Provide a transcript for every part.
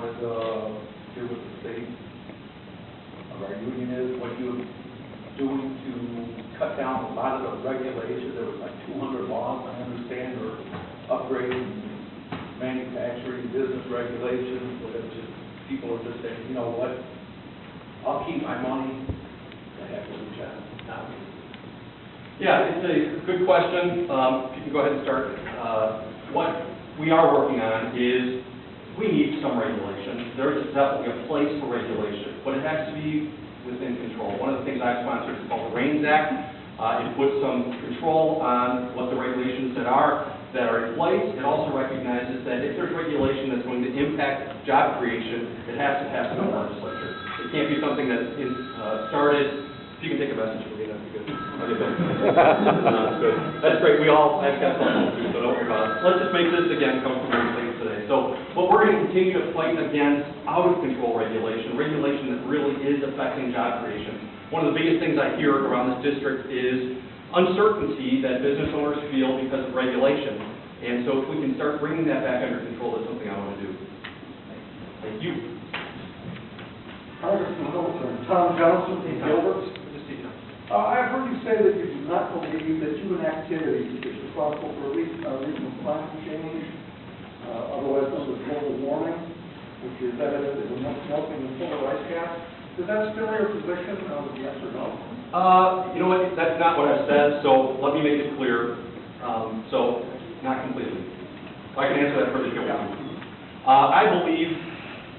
wanted to do with the state of our union is what you're doing to cut down a lot of the regulations. There was like 200 laws, I understand, or upgrading manufacturing business regulations, but it's just, people are just saying, you know what, I'll keep my money, I have to do that. Yeah, it's a good question. If you can go ahead and start. What we are working on is we need some regulation. There is definitely a place for regulation, but it has to be within control. One of the things I've sponsored is called the REINS Act. It puts some control on what the regulations that are in place. It also recognizes that if there's regulation that's going to impact job creation, it has to pass through the legislature. It can't be something that's started. If you can take a message for me, that'd be good. I'll get back to you. That's good. That's great. I've got something to do, so don't worry about it. Let's just make this, again, come from things today. So what we're going to continue to fight against out-of-control regulation that really is affecting job creation. One of the biggest things I hear around this district is uncertainty that business owners feel because of regulation. And so if we can start bringing that back under control, that's something I want to do. Thank you. Congressman Hutgren, Tom Johnson from Gilbert. I've heard you say that you do not believe that human activity is responsible for regional climate change, otherwise known as global warming, which is evident in the melting of polar ice caps. Is that still your position? Yes or no? You know what? That's not what I've said, so let me make it clear. So, not completely. I can answer that further if you want. I believe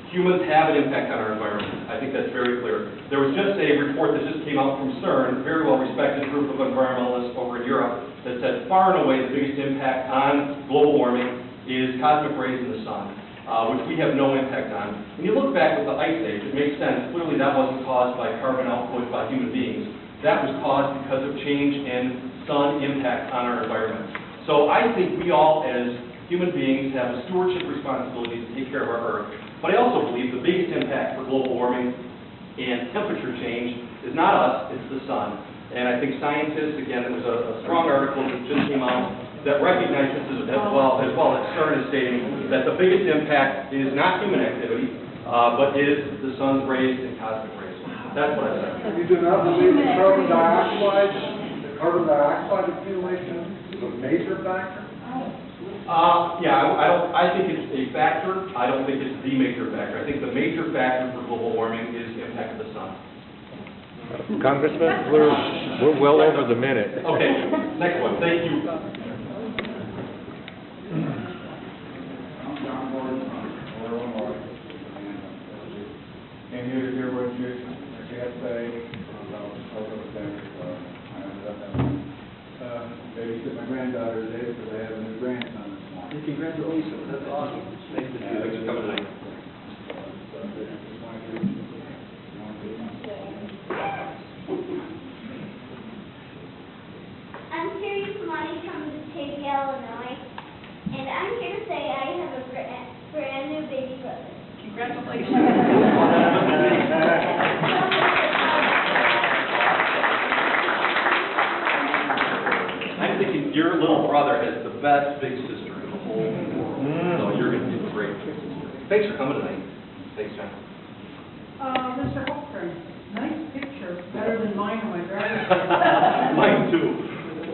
humans have an impact on our environment. I think that's very clear. There was just a report that just came out from CERN, a very well-respected group of environmentalists over in Europe, that said far and away the biggest impact on global warming is cosmic rays in the sun, which we have no impact on. When you look back with the Ice Age, it makes sense. Clearly that wasn't caused by carbon output by human beings. That was caused because of change in sun impact on our environment. So I think we all, as human beings, have a stewardship responsibility to take care of our Earth. But I also believe the biggest impact for global warming and temperature change is not us, it's the sun. And I think scientists, again, there was a strong article that just came out that recognizes this as well that CERN is stating that the biggest impact is not human activity, but is the sun's rays and cosmic rays. That's what I said. You do not believe that carbon dioxide accumulation is a major factor? Yeah, I think it's a factor. I don't think it's the major factor. I think the major factor for global warming is the impact of the sun. Congressman, we're well over the minute. Okay, next one. Thank you. Came here to hear what you had to say about babysit my granddaughter today because I have a new grandson this morning. Congratulations. That's awesome. Nice to see you. Thanks for coming tonight. I'm Terry Samani from Batavia, Illinois, and I'm here to say I have a brand new baby brother. Congratulations. I'm thinking your little brother has the best big sister in the whole world. So you're going to be a great big sister. Thanks for coming tonight. Thanks, John. Mr. Hutgren, nice picture, better than mine on my driver's Mine too.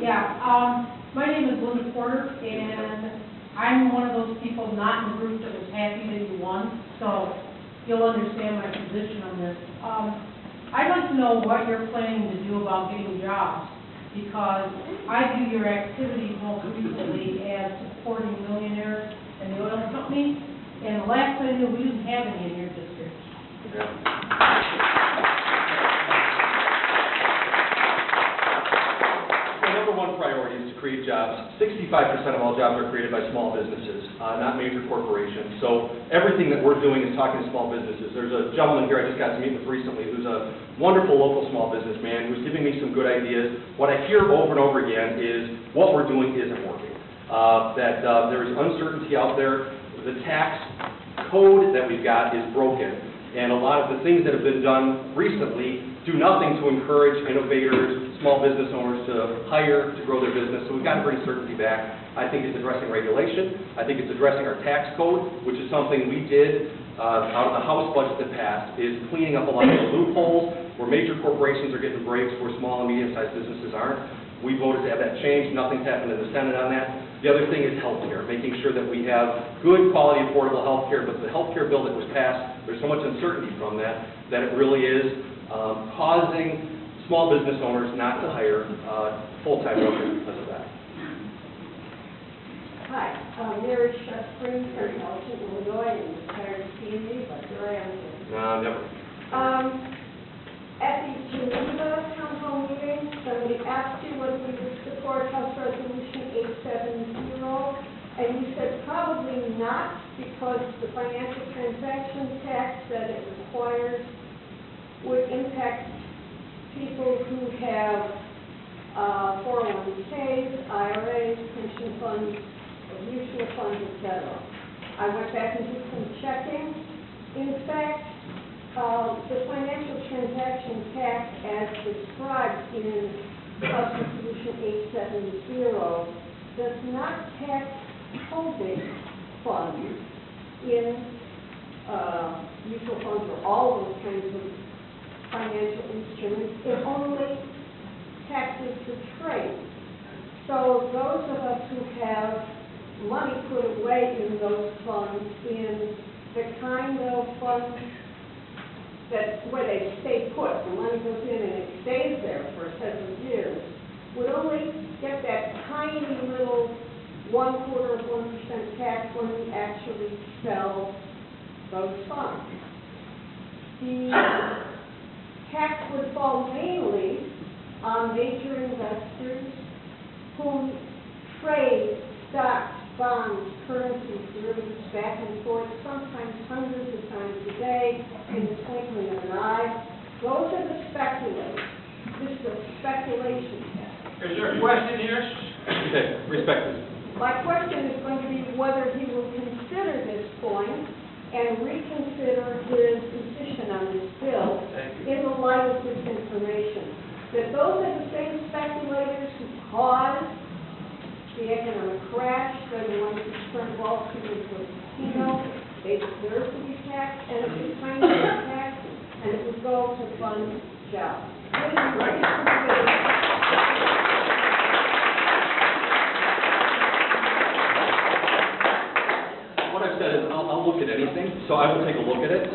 Yeah, my name is Linda Porter, and I'm one of those people not in the group that was happy that you won, so you'll understand my position on this. I'd like to know what you're planning to do about getting jobs, because I view your activities most recently as supporting millionaires and the oil companies, and the last I knew, we didn't have any in your district. Yeah. The number one priority is to create jobs. 65% of all jobs are created by small businesses, not major corporations. So everything that we're doing is talking to small businesses. There's a gentleman here I just got to meet with recently who's a wonderful local small businessman who's giving me some good ideas. What I hear over and over again is what we're doing isn't working. There is uncertainty out there. The tax code that we've got is broken. And a lot of the things that have been done recently do nothing to encourage innovators, small business owners to hire, to grow their business. So we've got to bring certainty back. I think it's addressing regulation. I think it's addressing our tax code, which is something we did out of the House budget that passed is cleaning up a lot of the loopholes where major corporations are getting breaks where small and medium-sized businesses aren't. We voted to have that changed. Nothing's happened in the Senate on that. The other thing is healthcare, making sure that we have good quality, affordable healthcare. But the healthcare bill that was passed, there's so much uncertainty from that it really is causing small business owners not to hire full-time workers because of that. Hi, Mary Spring from Elgin, Illinois, and retired CME, but here I am again. No, never. At the Geneva Town Hall meeting, somebody asked you whether you would support House Resolution 870, and you said probably not because the financial transaction tax that it requires would impact people who have 401ks, IRAs, pension funds, mutual funds, etc. I went back and did some checking. In fact, the financial transaction tax as described in House Resolution 870 does not tax holding funds in mutual funds or all of those kinds of financial instruments. It only taxes the trade. So those of us who have money put away in those funds in the kind of funds where they stay put, the money goes in and it stays there for several years, would only get that tiny little 0.25% tax when we actually sell those funds. The tax would fall mainly on major investors who trade stocks, bonds, currencies, derivatives back and forth, sometimes hundreds of times a day, in the twinkling of an eye. Those are the speculators. This is a speculation tax. Is there a question here? Okay, respect this. My question is going to be whether he will consider this point and reconsider his position on this bill in the light of this information. That those are the same speculators who caused the economic crash, they're the ones who turned Wall Street into a casino. They deserve to be taxed, and it's a kind of tax, and it would go to fund jobs. What I've said is I'll look at anything, so I will take a look at it.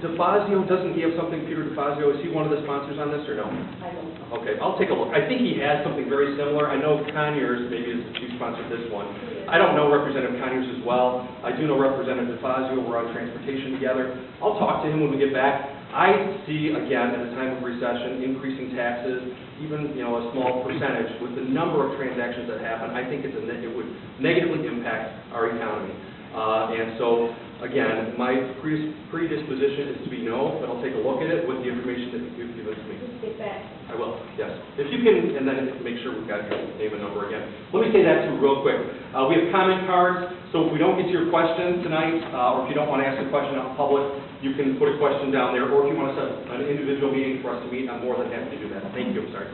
DeFazio, doesn't he have something, Peter DeFazio, is he one of the sponsors on this or no? I don't know. Okay, I'll take a look. I think he has something very similar. I know Conyers maybe is the chief sponsor of this one. I don't know Representative Conyers as well. I do know Representative DeFazio. We're on transportation together. I'll talk to him when we get back. I see, again, at a time of recession, increasing taxes, even, a small percentage. With the number of transactions that happen, I think it would negatively impact our economy. And so, again, my predisposition is to be no, but I'll take a look at it with the information that you've given to me. Get back. I will, yes. If you can, and then make sure we've got your name and number again. Let me say that too real quick. We have comment cards, so if we don't get to your question tonight, or if you don't want to ask a question out in public, you can put a question down there, or if you want to set an individual meeting for us to meet, I'm more than happy to do that. Thank you, I'm sorry.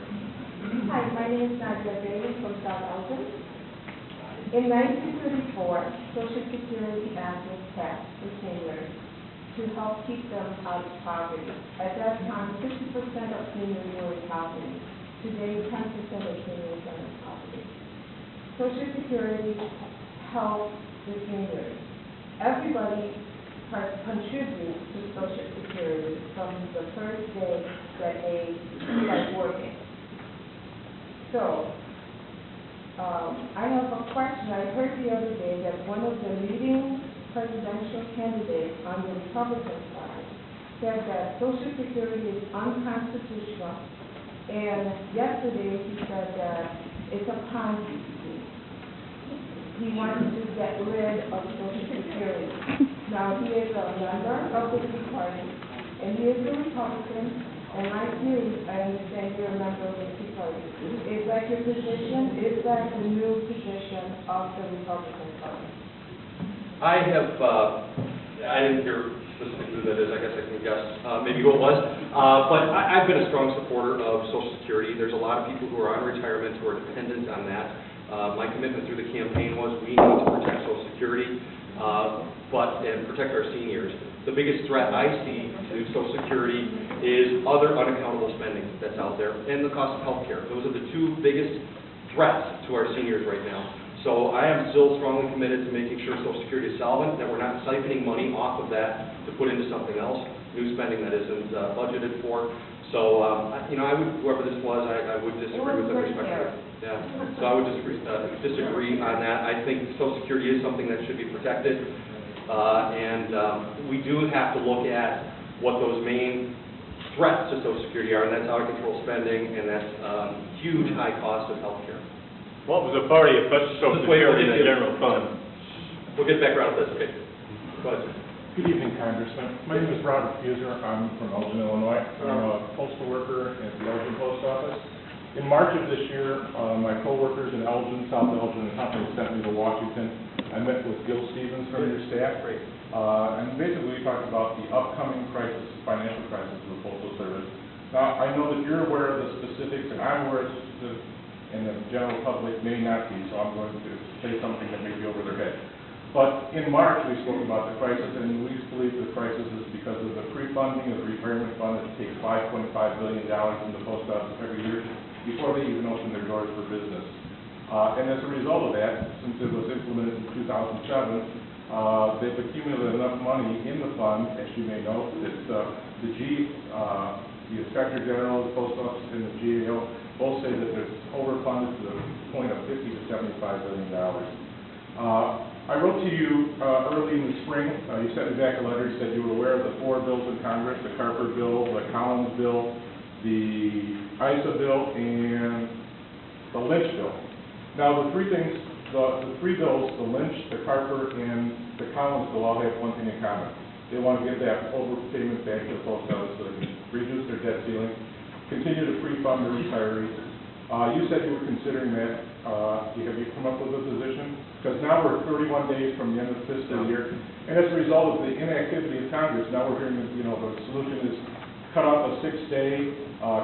Hi, my name is Nadia Bailey from South Elgin. In 1934, Social Security Act was passed for seniors to help keep them out of poverty. At that time, 50% of seniors were in poverty. Today, 10% of seniors are in poverty. Social Security helps the seniors. Everybody contributes to Social Security from the first day that they start working. So, I have a question. I heard the other day that one of the leading presidential candidates on the Republican side said that Social Security is unconstitutional, and yesterday he said that it's a Ponzi scheme. He wanted to get rid of Social Security. Now, he is a member of the Tea Party, and he is a Republican, and like you, I understand you're a member of the Tea Party. Is that your position? Is that the new position of the Republican Party? I didn't hear specifically who that is. I guess I can guess maybe who it was. But I've been a strong supporter of Social Security. There's a lot of people who are on retirement who are dependent on that. My commitment through the campaign was we need to protect Social Security. and protect our seniors. The biggest threat I see to Social Security is other unaccountable spending that's out there, and the cost of health care. Those are the two biggest threats to our seniors right now. So I am still strongly committed to making sure Social Security is solvent, that we're not siphoning money off of that to put into something else, new spending that isn't budgeted for. So, I would, whoever this was, I would disagree with the perspective. Yeah, so I would disagree on that. I think Social Security is something that should be protected. We do have to look at what those main threats to Social Security are, and that's out of control spending, and that's huge high cost of health care. What was the party of Social Security in the general fund? We'll get back around to this, okay? Go ahead. Good evening, Congressman. My name is Robert Fuser. I'm from Elgin, Illinois. I'm a postal worker at the Elgin Post Office. In March of this year, my coworkers in Elgin, South Elgin, and company sent me to Washington. I met with Gil Stevens from your staff. And basically we talked about the upcoming crisis, financial crisis of the Postal Service. Now, I know that you're aware of the specifics, and I'm aware of the specifics, and the general public may not be, so I'm going to say something that may be over their head. But in March, we spoke about the crisis, and we believe the crisis is because of the pre-funding of the retirement fund that takes $5.5 billion from the post office every year before they even open their doors for business. And as a result of that, since it was implemented in 2007, they've accumulated enough money in the fund, as you may know, that the Inspector General, the Post Office, and the GAO both say that it's overfunded to the point of $50 to $75 billion. I wrote to you early in the spring. You sent me back a letter. You said you were aware of the 4 bills in Congress: the Carper bill, the Collins bill, the ISA bill, and the Lynch bill. Now, the 3 things, the 3 bills, the Lynch, the Carper, and the Collins bill, all have one thing in common. They want to give that overpayment back to the post office so they can reduce their debt ceiling, continue to pre-fund their retirees. You said you were considering that. Have you come up with a position? Because now we're 31 days from the end of the fiscal year, and as a result of the inactivity of Congress, now we're hearing that, the solution is cut off a 6-day,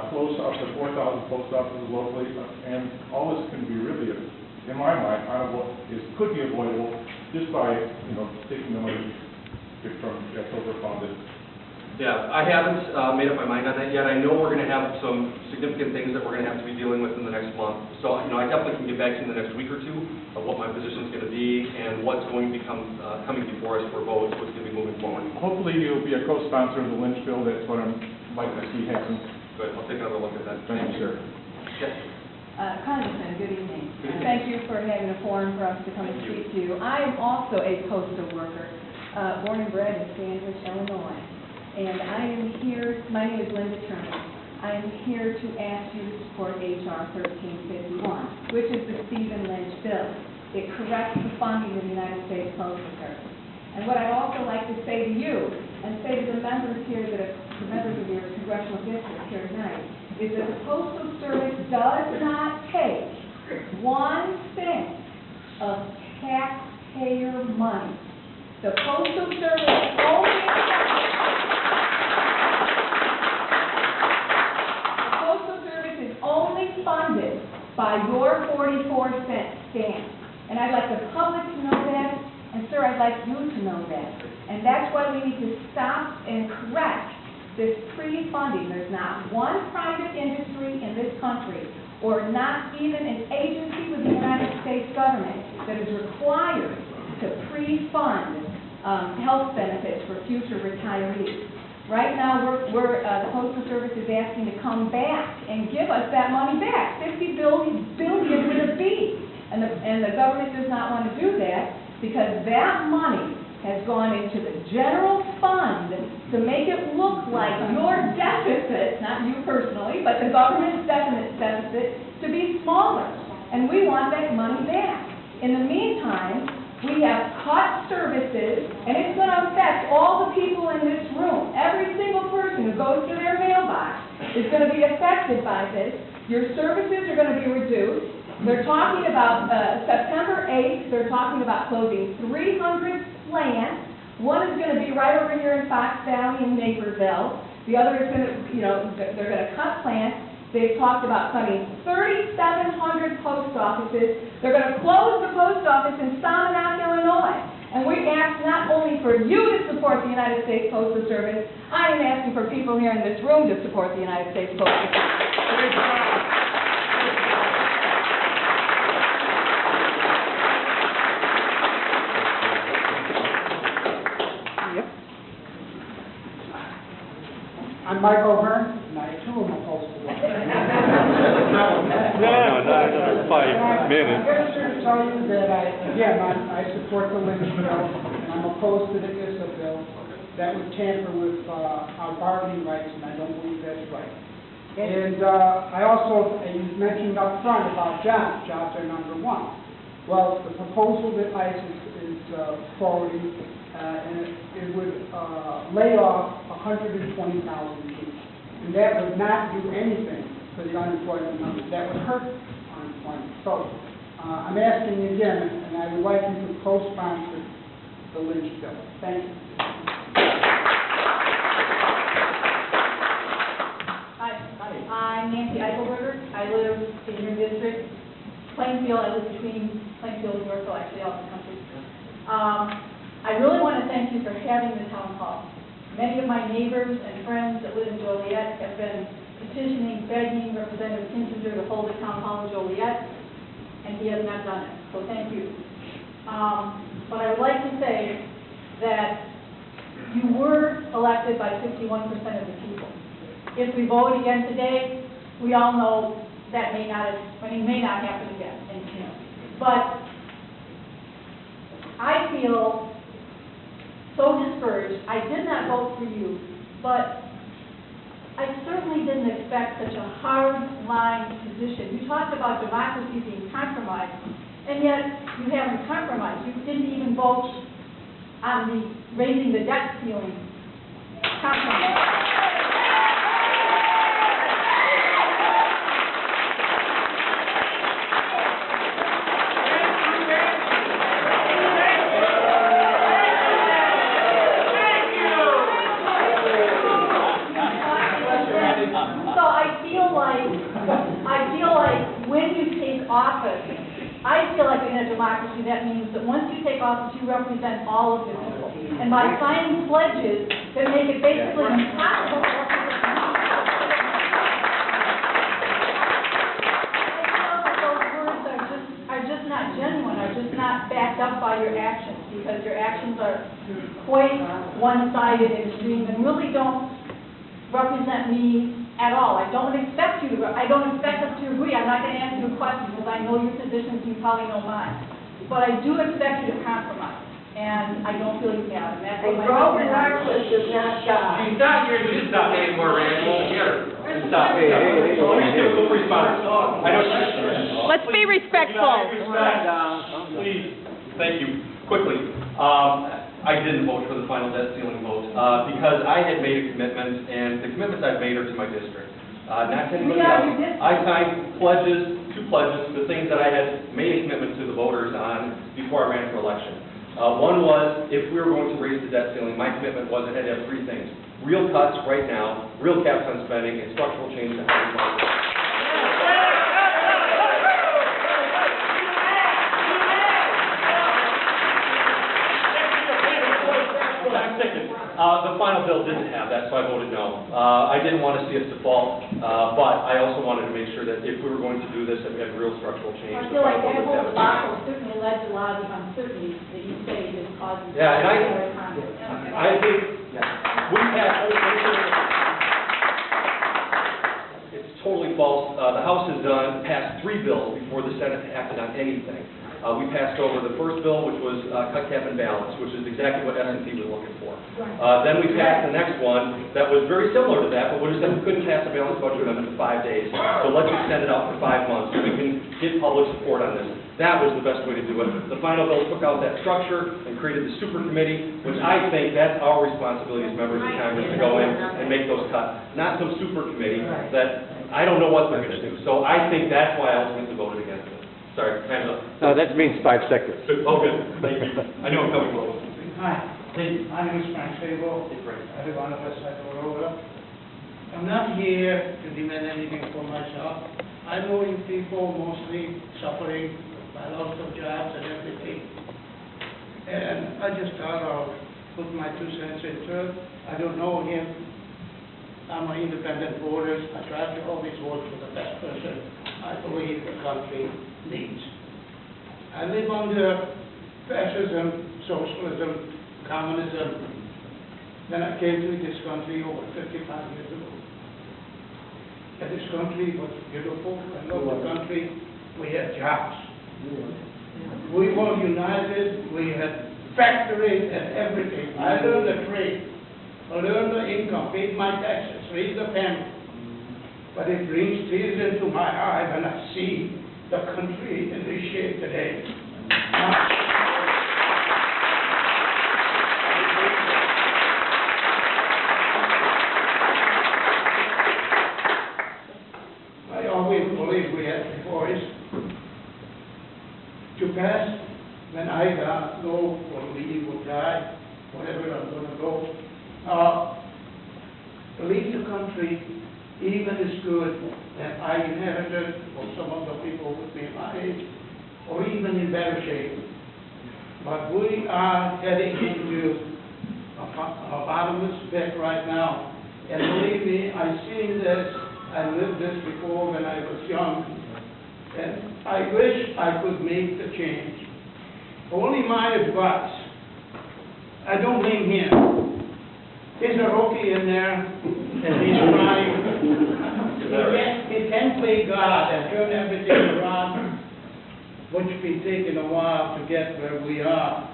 close up to 4,000 post offices locally, and all this can be really, in my mind, could be avoidable just by, taking the money from that's overfunded. Yeah, I haven't made up my mind on that yet. I know we're going to have some significant things that we're going to have to be dealing with in the next month. So, I definitely can get back to you in the next week or two of what my position is going to be and what's going to be coming before us for votes, what's going to be moving forward. Hopefully you'll be a co-sponsor of the Lynch bill. That's what I'm like to see happen. Good. I'll take another look at that. Thank you, sir. Yes. Congressman, good evening. Good evening. Thank you for having a forum for us to come and speak to you. I am also a postal worker, born and bred in Sandwich, Illinois. And I am here, my name is Linda Turner. I am here to ask you to support H.R. 1351, which is the Stephen Lynch bill. It corrects the funding of the United States Postal Service. And what I'd also like to say to you, and say to the members here the members of your congressional district here tonight, is that the Postal Service does not take 1 cent of taxpayer money. The Postal Service is only funded by your 44-cent stamp. And I'd like the public to know that, and sir, I'd like you to know that. And that's why we need to stop and correct this pre-funding. There's not one private industry in this country, or not even an agency with the United States government, that is required to pre-fund health benefits for future retirees. Right now, the Postal Service is asking to come back and give us that money back, $50 billion with a B. And the government does not want to do that because that money has gone into the general fund to make it look like your deficit, not you personally, but the government's deficit, to be smaller. And we want that money back. In the meantime, we have cut services, and it's going to affect all the people in this room. Every single person who goes to their mailbox is going to be affected by this. Your services are going to be reduced. They're talking about September 8th, they're talking about closing 300 plants. One is going to be right over here in Fox Valley in Naperville. The other is going to, they're going to cut plants. They've talked about cutting 3,700 post offices. They're going to close the post office in Salmonauke, Illinois. And we ask not only for you to support the United States Postal Service, I am asking for people here in this room to support the United States Postal Service. I'm Michael Hearn, and I too am a postal worker. No, not another 5 minutes. I'm here to tell you that I support the lynch bill, and I'm opposed to the ISA bill. That would tamper with our bargaining rights, and I don't believe that's right. And I also, you mentioned up front about jobs. Jobs are number one. Well, the proposal that ICE is forwarding, and it would lay off 120,000 people. And that would not do anything for the unemployment numbers. That would hurt unemployment. So I'm asking you again, and I would like you to co-sponsor the lynch bill. Thank you. Hi, I'm Nancy Eichelberger. I live in your district, Plainfield. I live between Plainfield and Yorkville, actually out in the country. I really want to thank you for having the town hall. Many of my neighbors and friends that live in Joliet have been petitioning, begging Representative Kinsinger to hold a town hall in Joliet, and he has not done it, so thank you. But I would like to say that you were elected by 51% of the people. If we vote again today, we all know that may not happen again in June. But I feel so discouraged. I did not vote for you, but I certainly didn't expect such a hard-line position. You talked about democracy being compromised, and yet you haven't compromised. You didn't even vote on the raising the debt ceiling compromise. Democracy, that means that once you take office, you represent all of the people. And by signing pledges that make it basically impossible to represent the people, I feel that those words are just not genuine, are just not backed up by your actions, because your actions are quite one-sided and extreme and really don't represent me at all. I don't expect us to agree. I'm not going to answer your questions because I know your positions and you probably know mine. But I do expect you to compromise, and I don't feel you have. And that's what my broken artist is not God. She's not here to stop anymore, Randy. Won't hear. Stop. Hey. Let me just give a quick response. I know. Let's be respectful. Please. Thank you. Quickly. I didn't vote for the final debt ceiling vote because I had made a commitment, and the commitments I've made are to my district, not to anybody else. I signed two pledges, the things that I had made a commitment to the voters on before I ran for election. One was, if we were going to raise the debt ceiling, my commitment was it had to have three things: real cuts right now, real caps on spending, and structural change to housing market. The final bill didn't have that, so I voted no. I didn't want to see us default, but I also wanted to make sure that if we were going to do this, that we had real structural change. I feel like that whole debacle certainly led to a lot of the uncertainty that you say is causing. Yeah, and I think we've had. It's totally false. The House has passed 3 bills before the Senate acted on anything. We passed over the first bill, which was cut, cap, and balance, which is exactly what S&P was looking for. Then we passed the next one that was very similar to that, but we just said we couldn't pass a balanced budget amendment in 5 days. So let's extend it out for 5 months so we can get public support on this. That was the best way to do it. The final bill took out that structure and created the super committee, which I think that's our responsibility as members of Congress to go in and make those cuts, not some super committee that I don't know what they're going to do. So I think that's why I ultimately voted against it. Sorry, time's up. No, that means 5 seconds. Oh, good. Thank you. I know I'm coming close. Hi, my name is Frank Sabo. I live on the west side of the road. I'm not here to demand anything for myself. I know you people mostly suffering by loss of jobs and everything. And I just thought I'll put my 2 cents into it. I don't know him. I'm an independent voter. I try to always vote for the best person I believe the country needs. I live under fascism, socialism, communism. Then I came to this country over 55 years ago. And this country was beautiful. I love the country. We had jobs. We were united. We had factories and everything. I learned the trade. I learned the income, paid my taxes, raised the family. But it brings tears into my eye when I see the country in this shape today. I always believed we had the voice to pass when I go or leave or die, whatever I'm going to go. Leave the country even as good that I inherited, or some of the people with me my age, or even in better shape. But we are heading into a bottomless pit right now. And believe me, I've seen this, I lived this before when I was young, and I wish I could make the change. Only my advice, I don't blame him. There's a rookie in there, and he's trying. He can play God and turn everything around, which been taking a while to get where we are.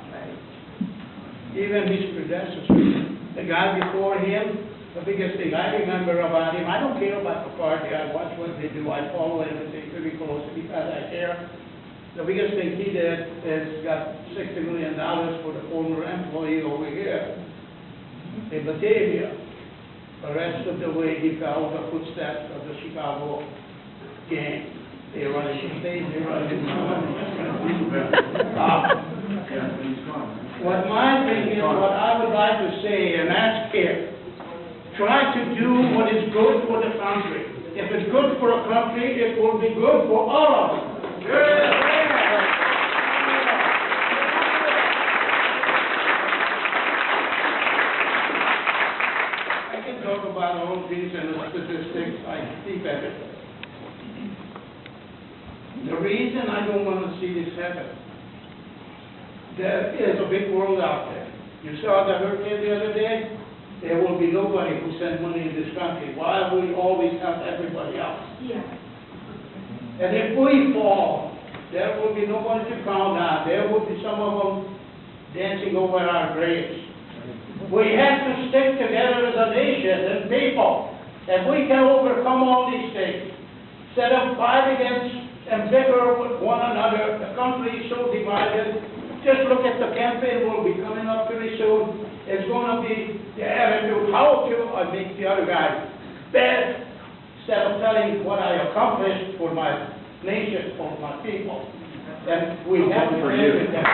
Even his predecessors, the guy before him, the biggest thing I remember about him, I don't care about the party, I watch what they do, I follow everything pretty closely because I care. The biggest thing he did is got $60 million for the former employee over here in Batavia. The rest of the way he followed the footsteps of the Chicago gang. They run in the state, they run in what my thing is, what I would like to say and ask here, try to do what is good for the country. If it's good for a country, it will be good for all of us. I can talk about all these and the statistics, I keep at it. The reason I don't want to see this happen, there is a big world out there. You saw the hurricane the other day? There will be nobody who sends money in this country. Why we always help everybody else? Yeah. And if we fall, there will be nobody to count on. There will be some of them dancing over our graves. We have to stick together as a nation and people. If we can overcome all these things, instead of fight against and bicker with one another, the country is so divided. Just look at the campaign will be coming up pretty soon. It's going to be the attitude, how to make the other guy bad, instead of telling what I accomplished for my nation, for my people. And we have to live with that.